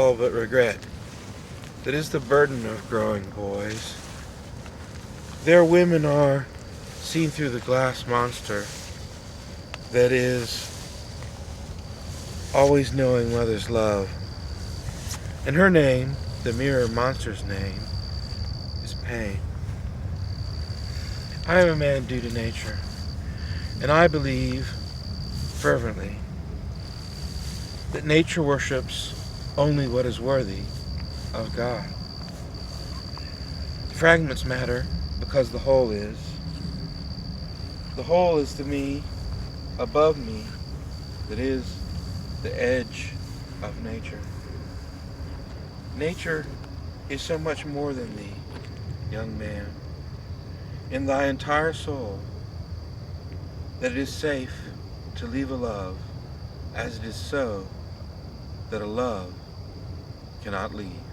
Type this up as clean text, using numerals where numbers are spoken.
all but regret that is the burden of growing boys. Their women are seen through the glass monster that is always knowing mother's love. And her name, the mirror monster's name, is pain. I am a man due to nature, and I believe fervently that nature worships only what is worthy of God. The fragments matter because the whole is. The whole is to me, above me, that is the edge of nature. Nature is so much more than thee, young man, in thy entire soul, that it is safe to leave a love as it is so that a love cannot leave.